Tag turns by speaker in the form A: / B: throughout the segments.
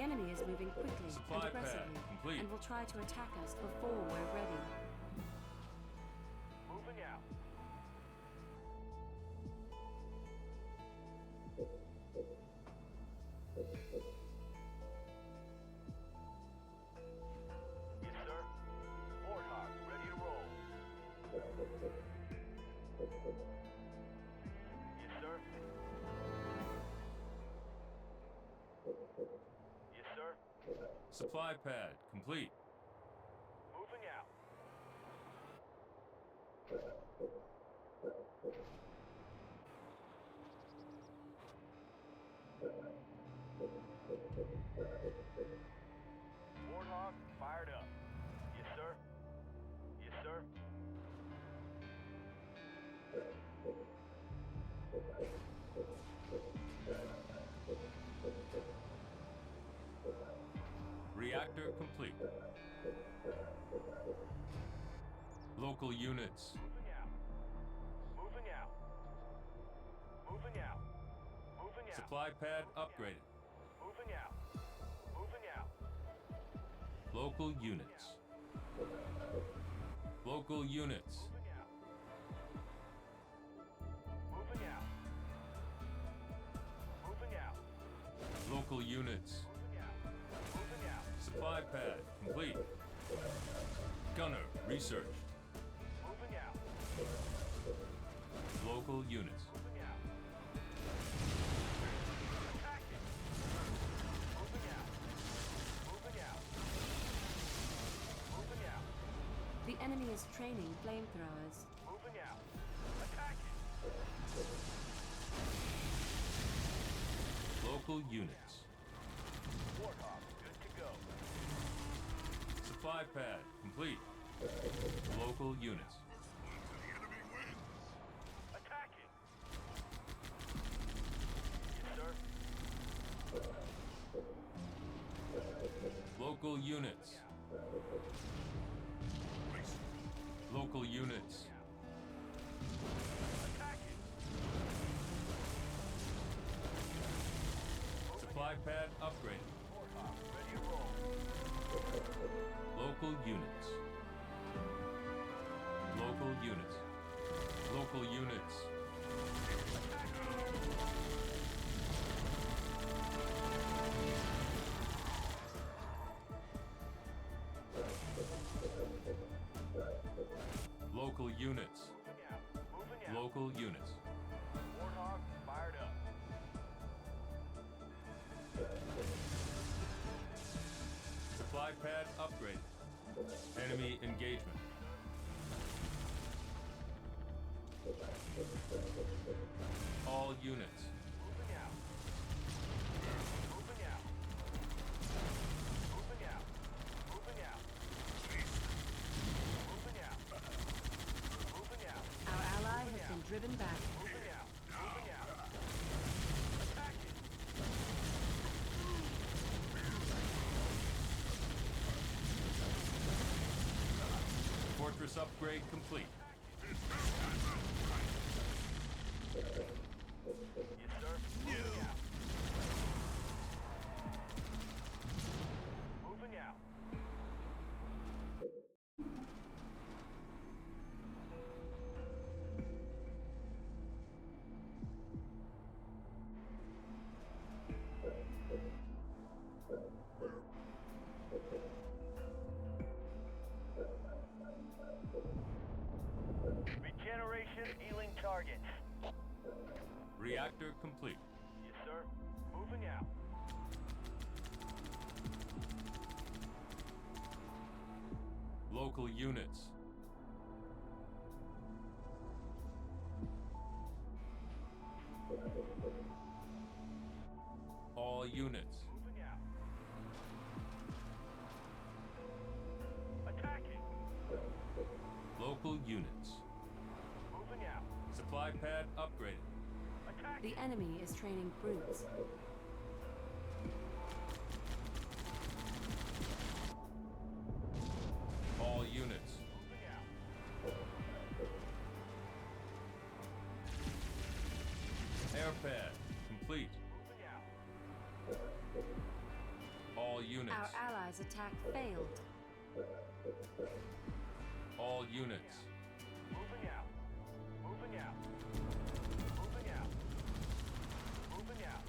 A: enemy is moving quickly
B: Supply
A: and aggressively
B: pad complete.
A: and will try to attack us before we're ready.
C: Moving out. Yes, sir. Warthog, ready to roll. Yes, sir. Yes, sir.
B: Supply pad complete.
C: Moving out. Warthog, fired up. Yes, sir. Yes, sir.
B: Reactor complete. Local units.
C: Moving out. Moving out. Moving out. Moving out.
B: Supply pad upgraded.
C: Moving out. Moving out.
B: Local units. Local units.
C: Moving out. Moving out. Moving out.
B: Local units.
C: Moving out. Moving out.
B: Supply pad complete. Gunner researched.
C: Moving out.
B: Local units.
C: Moving out. Attacking. Moving out. Moving out. Moving out.
A: The enemy is training flamethrowers.
C: Moving out. Attacking.
B: Local units.
C: Warthog, good to go.
B: Supply pad complete. Local units.
C: Attacking. Yes, sir.
B: Local units. Local units.
C: Attacking.
B: Supply pad upgraded.
C: Warthog, ready to roll.
B: Local units. Local units. Local units. Local units.
C: Moving out. Moving out.
B: Local units.
C: Warthog, fired up.
B: Supply pad upgraded. Enemy engagement. All units.
C: Moving out. Moving out. Moving out. Moving out. Moving out. Moving out.
A: Our ally has been driven back.
C: Moving out. Moving out. Attacking.
B: Fortress upgrade complete.
C: Yes, sir. Moving out. Moving out. Regeneration healing targets.
B: Reactor complete.
C: Yes, sir. Moving out.
B: Local units. All units.
C: Moving out. Attacking.
B: Local units.
C: Moving out.
B: Supply pad upgraded.
C: Attacking.
A: The enemy is training brutes.
B: All units.
C: Moving out.
B: Air pad complete.
C: Moving out.
A: allies' attack failed.
B: All units.
C: Moving out. Moving out. Moving out. Moving out.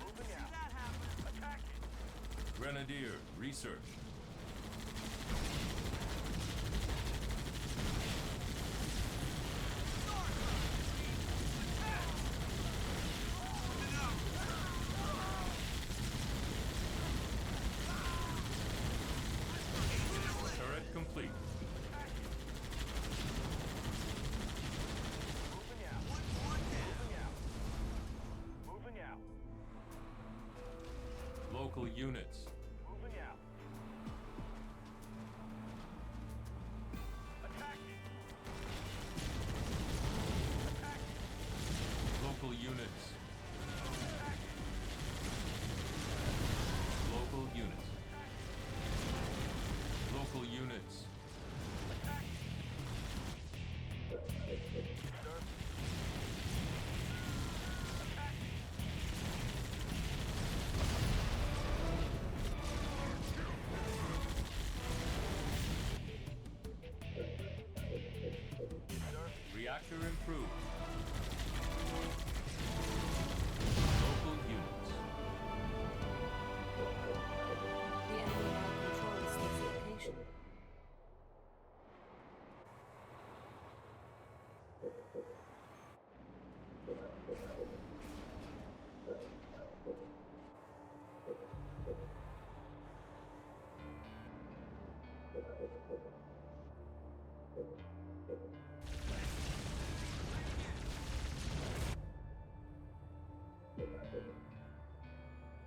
C: Moving out. Attacking.
B: Grenadier, research. Turret complete.
C: Moving out. Moving out. Moving out.
B: Local units.
C: Moving out. Attacking. Attacking.
B: Local units.
C: Attacking.
B: Local units. Local units.
C: Attacking. Sir. Attacking. Sir.
B: Reactor improved. Local units.
A: The enemy now controls this location.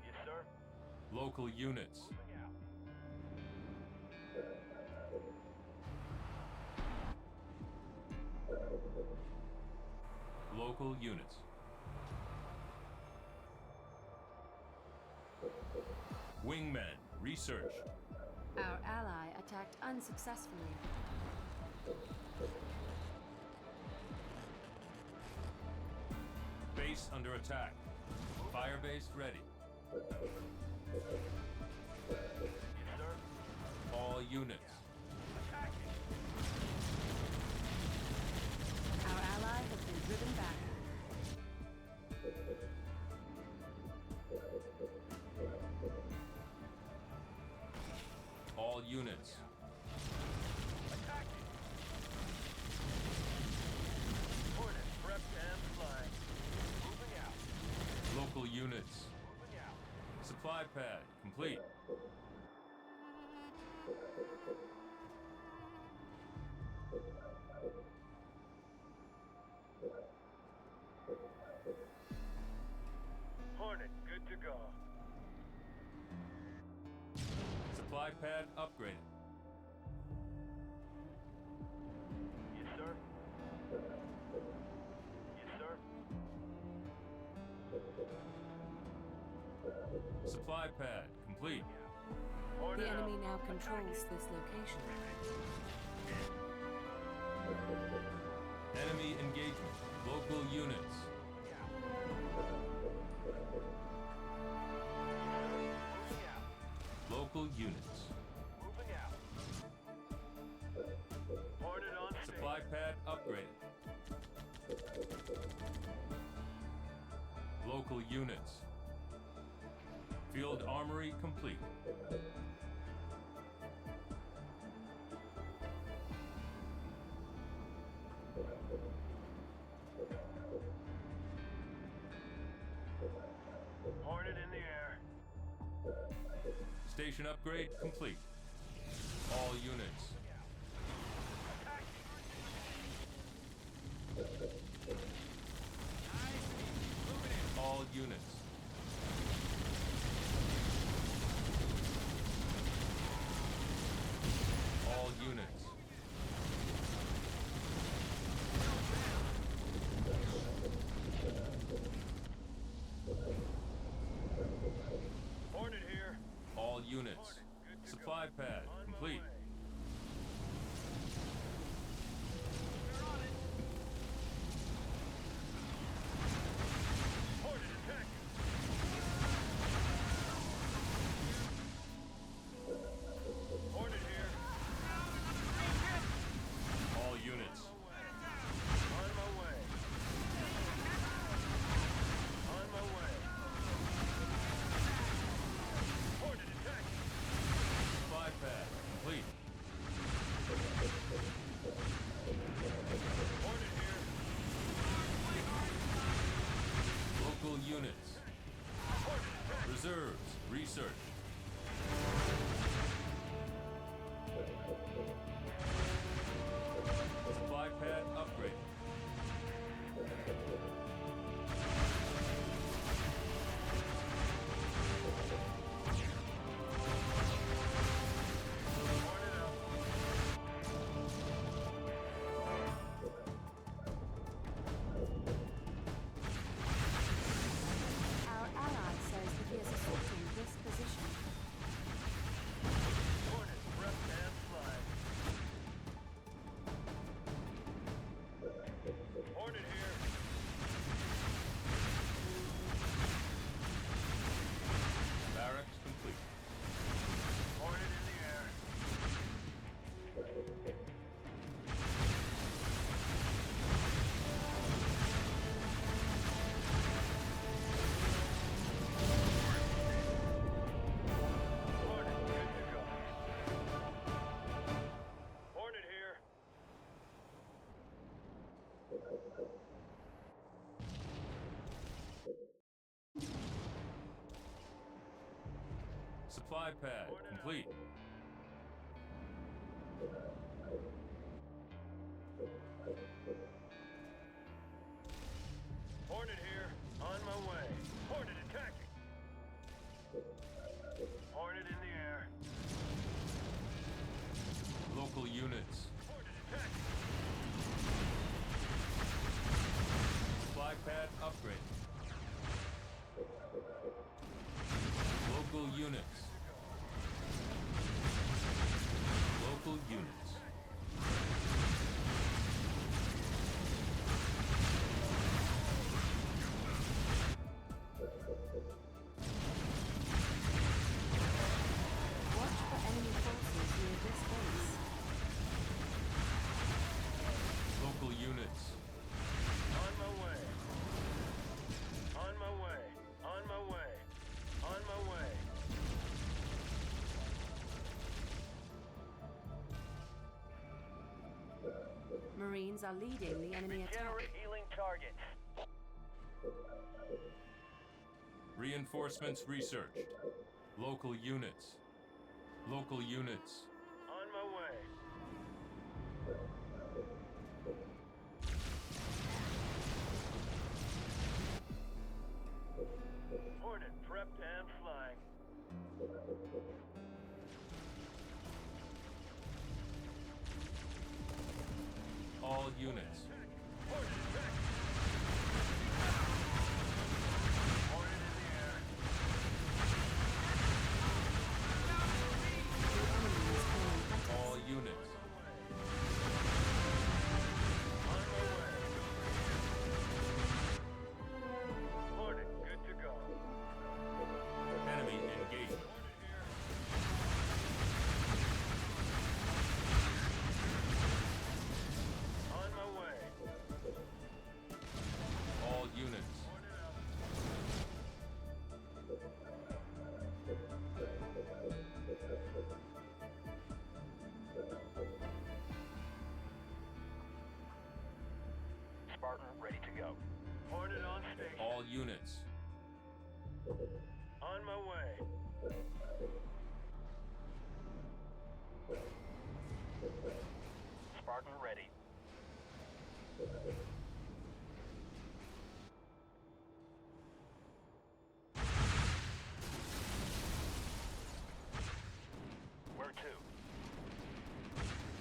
C: Yes, sir.
B: Local units.
C: Moving out.
B: Local units. Wingmen, research.
A: Our ally attacked unsuccessfully.
B: Base under attack. Firebase ready.
C: Yes, sir.
B: All units.
C: Attacking.
A: Our ally has been driven back.
B: All units.
C: Attacking. Hornet prepped and flying. Moving out.
B: Local units.
C: Moving out.
B: Supply pad complete.
C: Hornet, good to go.
B: Supply pad upgraded.
C: Yes, sir. Yes, sir.
B: Supply pad complete.
C: Hornet
A: The enemy
C: out.
A: now controls this location.
B: Enemy engagement. Local units.
C: Moving out.
B: Local units.
C: Moving out. Hornet on station.
B: Supply pad upgraded. Local units. Field armory complete.
C: Hornet in the air.
B: Station upgrade complete. All units. All units. All units.
C: Hornet here.
B: All units.
C: Good to
B: Supply
C: go.
B: pad
C: On my
B: complete.
C: way. Hornet attacking.
B: research. Supply pad upgrade.
A: Our ally says that he is assaulting this position.
C: Hornet, prepped and flying. Hornet here.
B: Barracks complete.
C: Hornet in the air. Hornet, good to go. Hornet here.
B: Supply pad complete.
C: Hornet here. On my way. Hornet attacking. Hornet in the air.
B: Local units.
C: Hornet attacking.
B: Supply pad upgrade. Local units. Local units.
A: Watch for enemy forces near this base.
B: Local units.
C: On my way. On my way. On my way. On my way.
A: Marines are leading the enemy attack.
C: Regenerate healing targets.
B: Reinforcements researched. Local units. Local units.
C: On my way. Hornet prepped and flying.
B: All units.
C: Hornet attacking. Hornet in the air.
A: The enemy is playing Hunter.
B: All units.
C: On my way. Hornet, good to go.
B: Enemy engagement.
C: Hornet here. On my way.
B: All units.
C: Hornet out. Spartan ready to go. Hornet on station.
B: All units.
C: On my way. Spartan ready. Where to?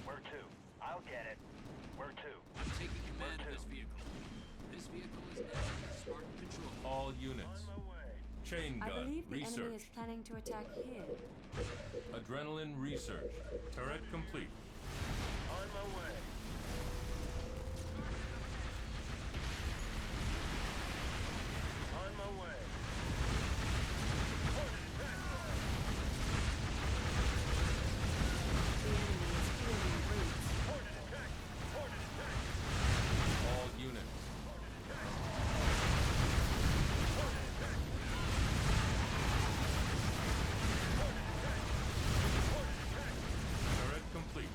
C: Where to? I'll get it. Where to?
D: I'm taking command
C: Where
D: of this
C: to?
D: vehicle. This vehicle is now Spartan Patrol.
B: All
C: On
B: units.
C: my way.
B: Chain
A: I
B: gun
A: believe the enemy is
B: research.
A: planning to attack here.
B: Adrenaline research. Turret complete.
C: On my way. On my way. Hornet attack.
A: The enemy is fielding brutes.
C: Hornet attack. Hornet attack.
B: All units.
C: Hornet attack. Hornet attack. Hornet attack. Hornet attack.
B: Turret complete.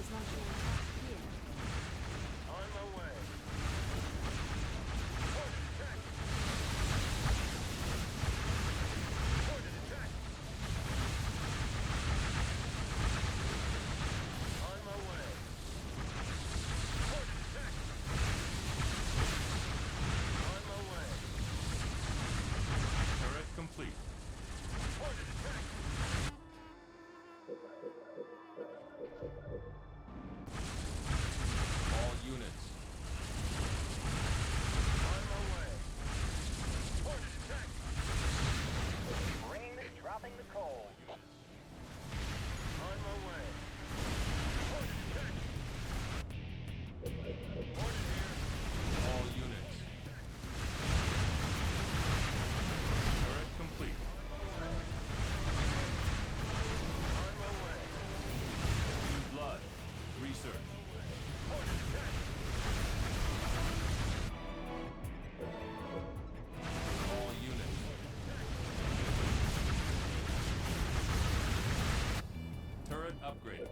A: is launching an attack here.
C: On my way. Ordered attack. Ordered attack. On my way. Ordered attack. On my way.
B: Turret complete.
C: Ordered attack.
B: All units.
C: On my way. Ordered attack. Rain dropping the coal. On my way. Ordered attack. Ordered here.
B: All units. Turret complete.
C: On my way.
B: New blood. Research.
C: Ordered attack.
B: All units. Turret upgrade.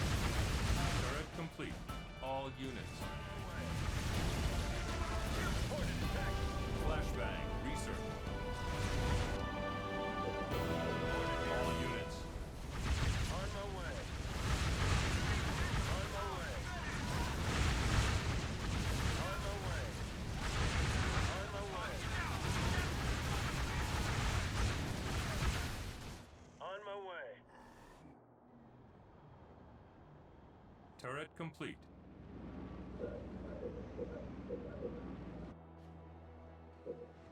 B: Turret complete. All units.
C: Ordered attack.
B: Flashbang. Research. All units.
C: On my way. On my way. On my way. On my way. On my way.
B: Turret complete.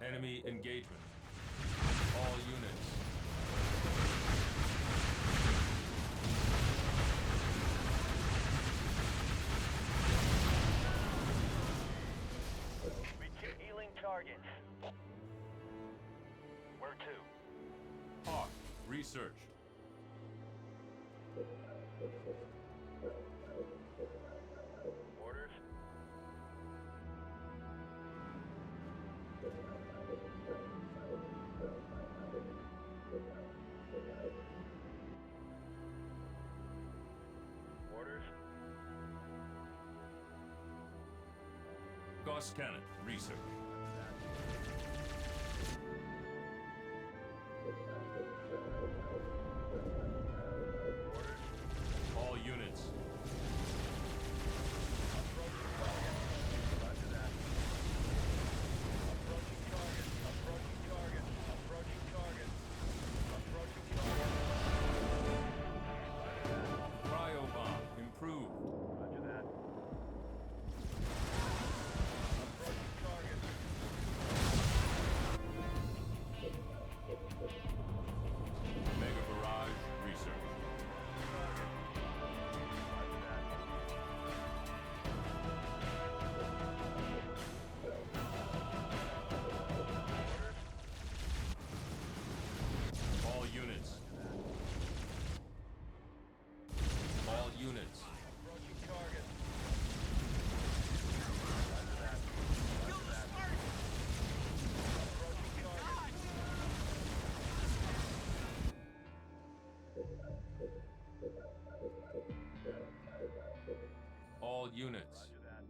B: Enemy engagement. All units.
C: Healing targets. Where to?
B: Hawk. Research.
C: Orders. Orders.
B: Gauss cannon. Research.
C: Orders.
B: All units.
C: Approaching target. Roger that. Approaching target. Approaching target. Approaching target. Approaching target. Roger that.
B: Cryo bomb. Improved.
C: Roger that. Approaching target.
B: Mega barrage. Research.
C: Target. Roger that. Orders.
B: All units. All units.
C: Approaching target. Roger that. Roger that. Approaching target.
B: All units.
C: Roger that.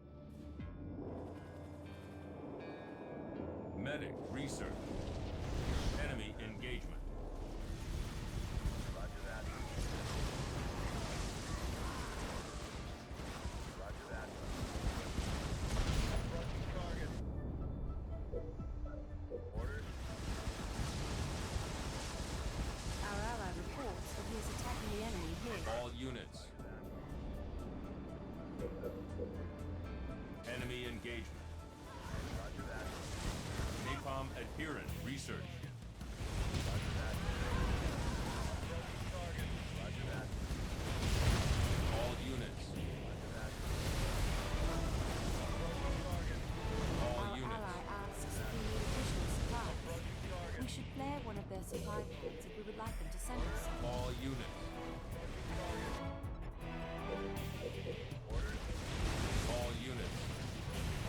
B: Medic. Research. Enemy engagement.
C: Roger that. Roger that. Approaching target. Orders.
A: Our ally reports that he is attacking the enemy here.
B: All units. Enemy engagement.
C: Roger that.
B: Napalm adherent. Research.
C: Roger that. Approaching target. Roger that.
B: All units.
C: Roger that. Approaching target.
B: All
A: Our
B: units.
A: ally asks if we need additional supplies.
C: Approaching target.
A: We should flare one of their supply pods if we would like them to send us some.
B: All units.
C: Approaching target. Orders.
B: All units.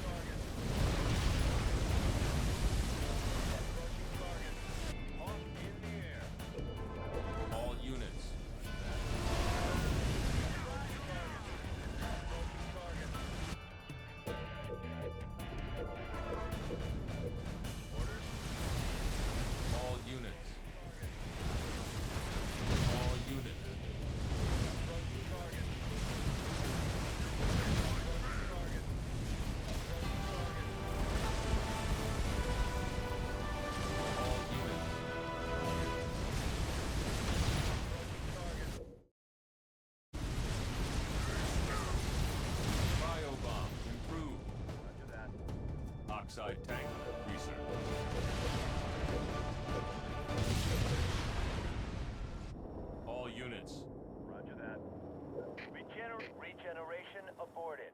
C: Target.
B: Backside tank research. All units.
C: Roger that. Regeneration aborted.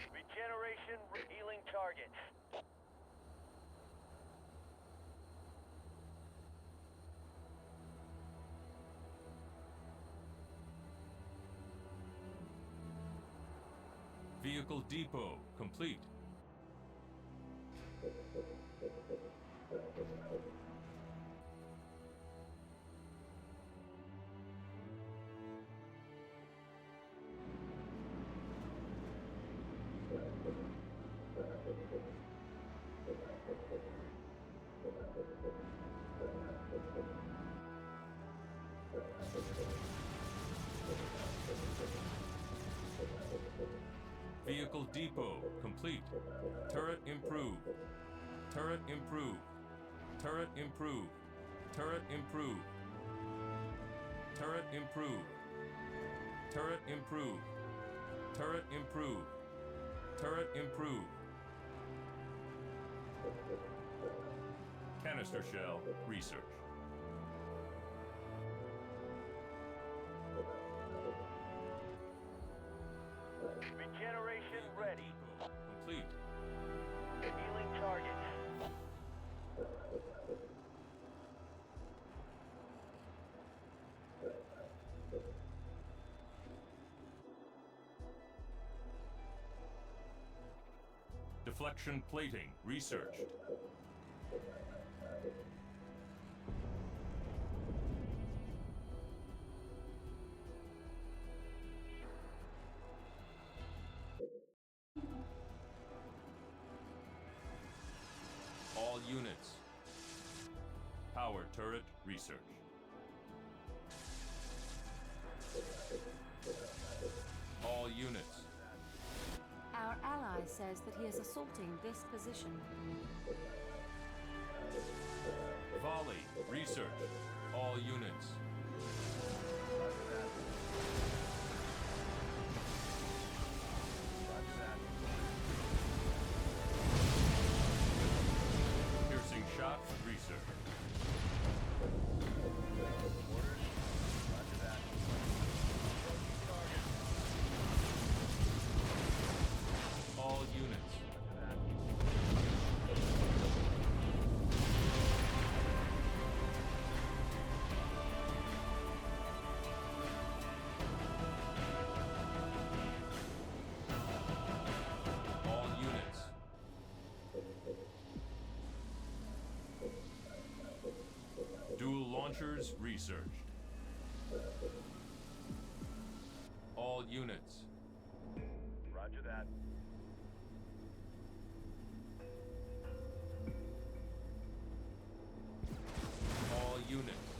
C: Regeneration healing targets.
B: Vehicle depot complete. Vehicle depot complete. Turret improved. Turret improved. Turret improved. Turret improved. Turret improved. Turret improved. Turret improved. Turret improved. Canister shell research.
C: Regeneration ready.
B: Complete.
C: Healing targets.
B: Deflection plating research. All units. Power turret research. All units.
A: Our ally says that he is assaulting this position.
B: Volley research. All units. Piercing shot research. All units. All units. Dual launchers researched. All units.
C: Roger that.
B: All units.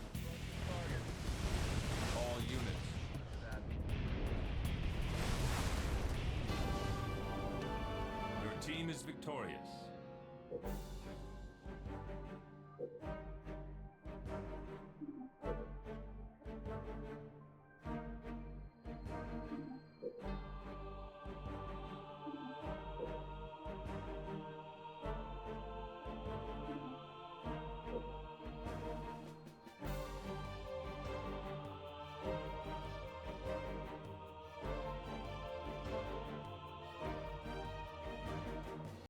B: All units. Your team is victorious.